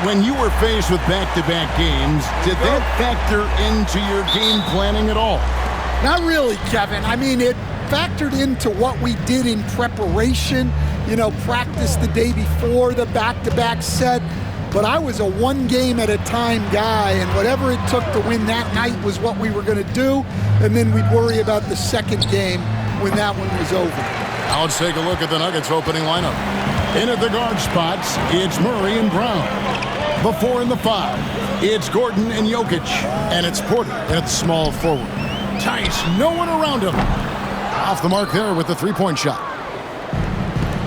when you were faced with back-to-back games, did that factor into your game planning at all? Not really, Kevin. I mean, it factored into what we did in preparation, practice the day before the back-to-back set. But I was a one-game-at-a-time guy, and whatever it took to win that night was what we were going to do, and then we'd worry about the second game when that one was over. Now let's take a look at the Nuggets opening lineup. In at the guard spots, it's Murray and Brown. The 4 and the 5, it's Gordon and Jokic. And it's Porter at small forward. Tice, no one around him. Off the mark there with the three-point shot.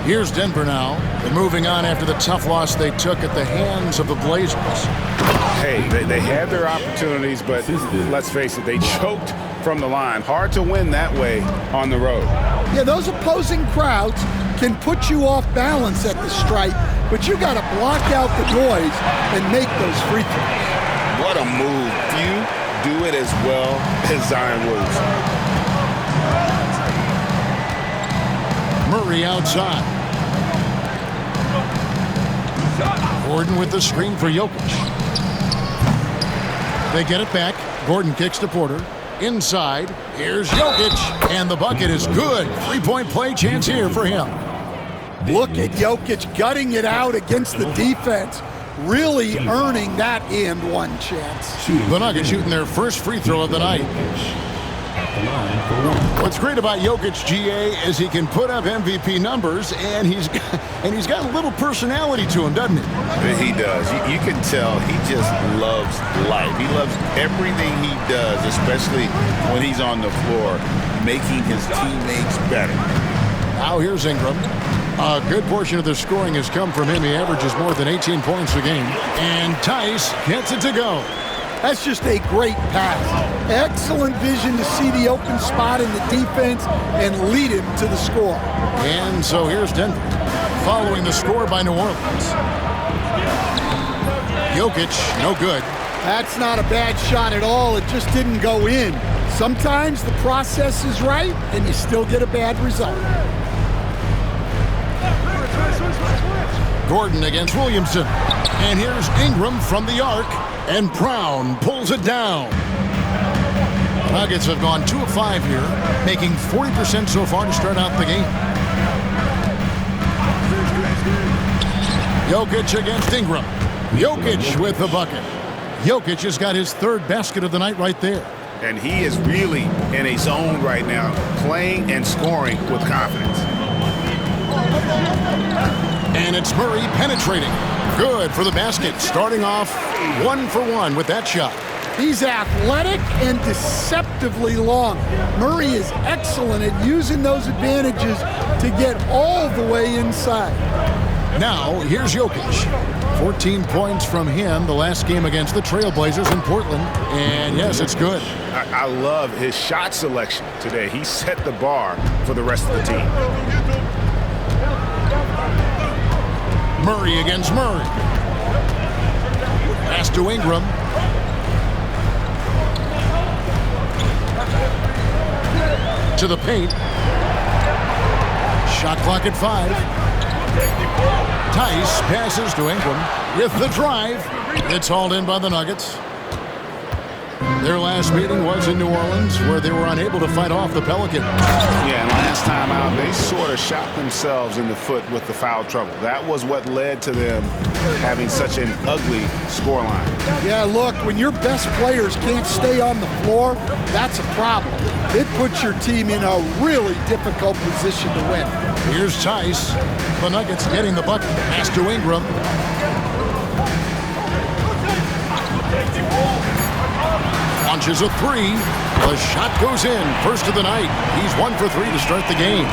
Here's Denver now. They're moving on after the tough loss they took at the hands of the Blazers. Hey, they had their opportunities, but let's face it, they choked from the line. Hard to win that way on the road. Yeah, those opposing crowds can put you off balance at the stripe, but you got to block out the noise and make those free throws. What a move. Few do it as well as Zion Williamson. Murray outside. Gordon with the screen for Jokic. They get it back. Gordon kicks to Porter. Inside, here's Jokic, and the bucket is good. Three-point play chance here for him. Look at Jokic gutting it out against the defense, really earning that and one chance. The Nuggets shooting their first free throw of the night. What's great about Jokic, GA, is he can put up MVP numbers, and he's got a little personality to him, doesn't he? He does. You can tell he just loves life. He loves everything he does, especially when he's on the floor, making his teammates better. Now here's Ingram. A good portion of the scoring has come from him. He averages more than 18 points a game. And Tice gets it to go. That's just a great pass. Excellent vision to see the open spot in the defense and lead him to the score. And so here's Denver, following the score by New Orleans. Jokic, no good. That's not a bad shot at all. It just didn't go in. Sometimes the process is right, and you still get a bad result. Gordon against Williamson. And here's Ingram from the arc. And Brown pulls it down. The Nuggets have gone 2 of 5 here, making 40% so far to start out the game. Jokic against Ingram. Jokic with the bucket. Jokic has got his third basket of the night right there. And he is really in a zone right now, playing and scoring with confidence. And it's Murray penetrating. Good for the basket, starting off 1 for 1 with that shot. He's athletic and deceptively long. Murray is excellent at using those advantages to get all the way inside. Now, here's Jokic. 14 points from him the last game against the Trailblazers in Portland. And yes, it's good. I love his shot selection today. He set the bar for the rest of the team. Murray against Murray. Pass to Ingram. To the paint. Shot clock at 5. Tice passes to Ingram with the drive. It's hauled in by the Nuggets. Their last meeting was in New Orleans, where they were unable to fight off the Pelicans. Yeah, and last time out, they sort of shot themselves in the foot with the foul trouble. That was what led to them having such an ugly scoreline. Yeah, look, when your best players can't stay on the floor, that's a problem. It puts your team in a really difficult position to win. Here's Tice. The Nuggets getting the bucket. Pass to Ingram. Launches a 3. The shot goes in. First of the night. He's 1 for 3 to start the game.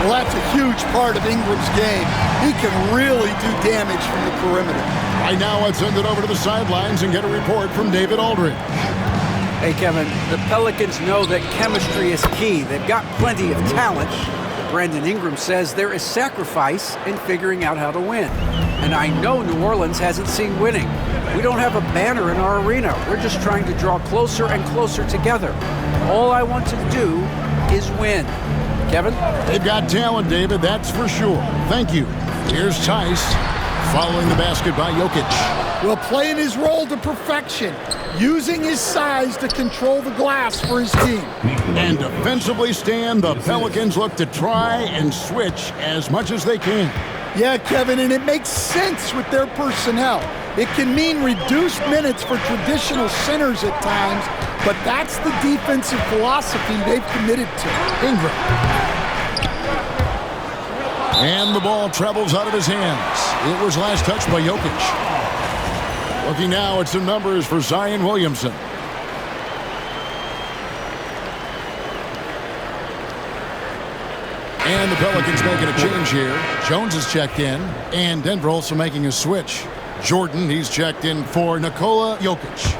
Well, that's a huge part of Ingram's game. He can really do damage from the perimeter. Right now, let's send it over to the sidelines and get a report from David Aldridge. Hey, Kevin, the Pelicans know that chemistry is key. They've got plenty of talent. Brandon Ingram says there is sacrifice in figuring out how to win. And I know New Orleans hasn't seen winning. We don't have a banner in our arena. We're just trying to draw closer and closer together. All I want to do is win. Kevin? They've got talent, David, that's for sure. Thank you. Here's Tice Following the basket by Jokic. Well, playing his role to perfection, using his size to control the glass for his team. And defensively, Stan, the Pelicans look to try and switch as much as they can. Yeah, Kevin, and it makes sense with their personnel. It can mean reduced minutes for traditional centers at times, but that's the defensive philosophy they've committed to. Ingram. And the ball travels out of his hands. It was last touched by Jokic. Looking now at some numbers for Zion Williamson. And the Pelicans making a change here. Jones is checked in, and Denver also making a switch. Jordan, he's checked in for Nikola Jokic.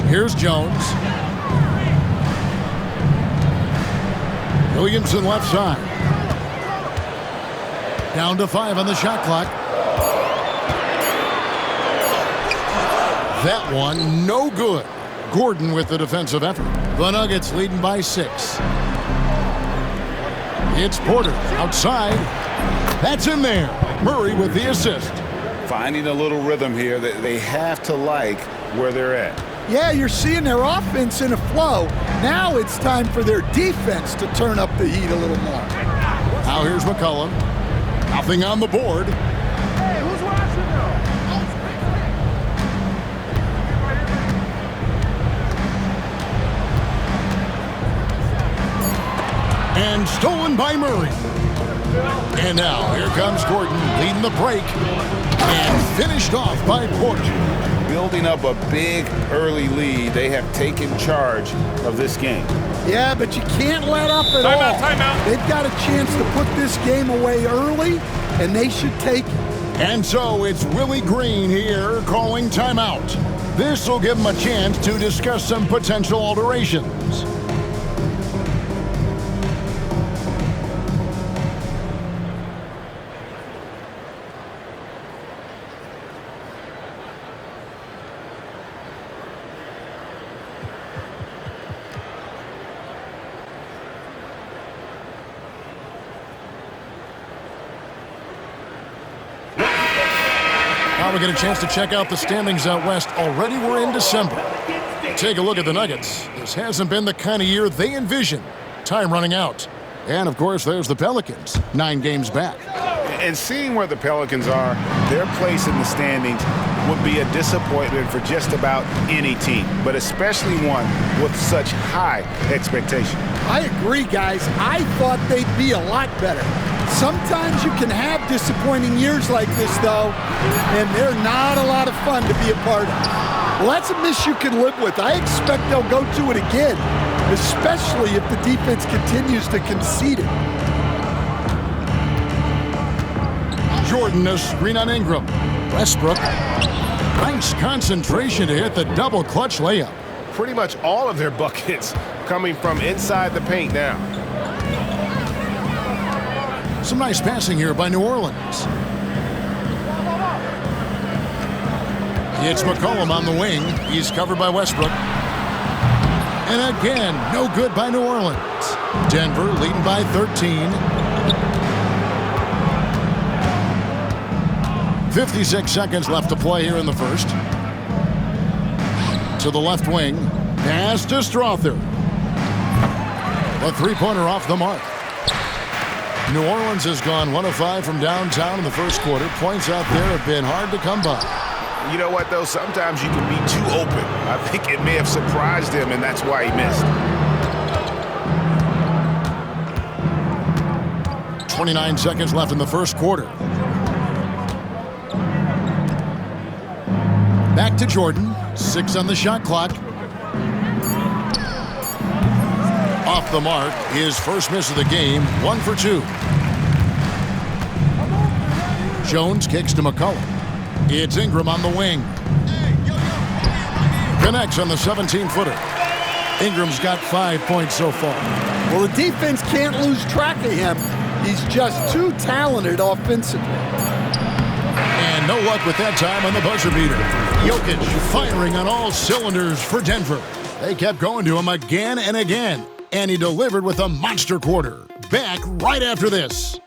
Here's Jones. Williamson left side. Down to 5 on the shot clock. That one, no good. Gordon with the defensive effort. The Nuggets leading by 6. It's Porter outside. That's in there. Murray with the assist. Finding a little rhythm here that they have to like where they're at. Yeah, you're seeing their offense in a flow. Now it's time for their defense to turn up the heat a little more. Now here's McCollum. Nothing on the board. Hey, who's watching now? And stolen by Murray. And now here comes Gordon leading the break. And finished off by Porter. Building up a big early lead, they have taken charge of this game. Yeah, but you can't let up at all. Timeout. They've got a chance to put this game away early, and they should take it. And so it's Willie Green here calling timeout. This will give him a chance to discuss some potential alterations. Now we get a chance to check out the standings out west. Already we're in December. Take a look at the Nuggets. This hasn't been the kind of year they envisioned. Time running out. And, of course, there's the Pelicans, 9 games back. And seeing where the Pelicans are, their place in the standings would be a disappointment for just about any team, but especially one with such high expectation. I agree, guys. I thought they'd be a lot better. Sometimes you can have disappointing years like this, though, and they're not a lot of fun to be a part of. Well, that's a miss you can live with. I expect they'll go to it again, especially if the defense continues to concede it. Jordan, a screen on Ingram. Westbrook. Nice concentration to hit the double clutch layup. Pretty much all of their buckets coming from inside the paint now. Some nice passing here by New Orleans. It's McCollum on the wing. He's covered by Westbrook. And again, no good by New Orleans. Denver leading by 13. 56 seconds left to play here in the first. To the left wing. Pass to Strother. A three-pointer off the mark. New Orleans has gone 1 of 5 from downtown in the first quarter. Points out there have been hard to come by. You know what, though? Sometimes you can be too open. I think it may have surprised him, and that's why he missed. 29 seconds left in the first quarter. Back to Jordan. 6 on the shot clock. Off the mark, his first miss of the game, 1 for 2. Jones kicks to McCollum. It's Ingram on the wing. Connects on the 17-footer. Ingram's got 5 points so far. Well, the defense can't lose track of him. He's just too talented offensively. And no luck with that time on the buzzer beater. Jokic firing on all cylinders for Denver. They kept going to him again and again. And he delivered with a monster quarter. Back right after this.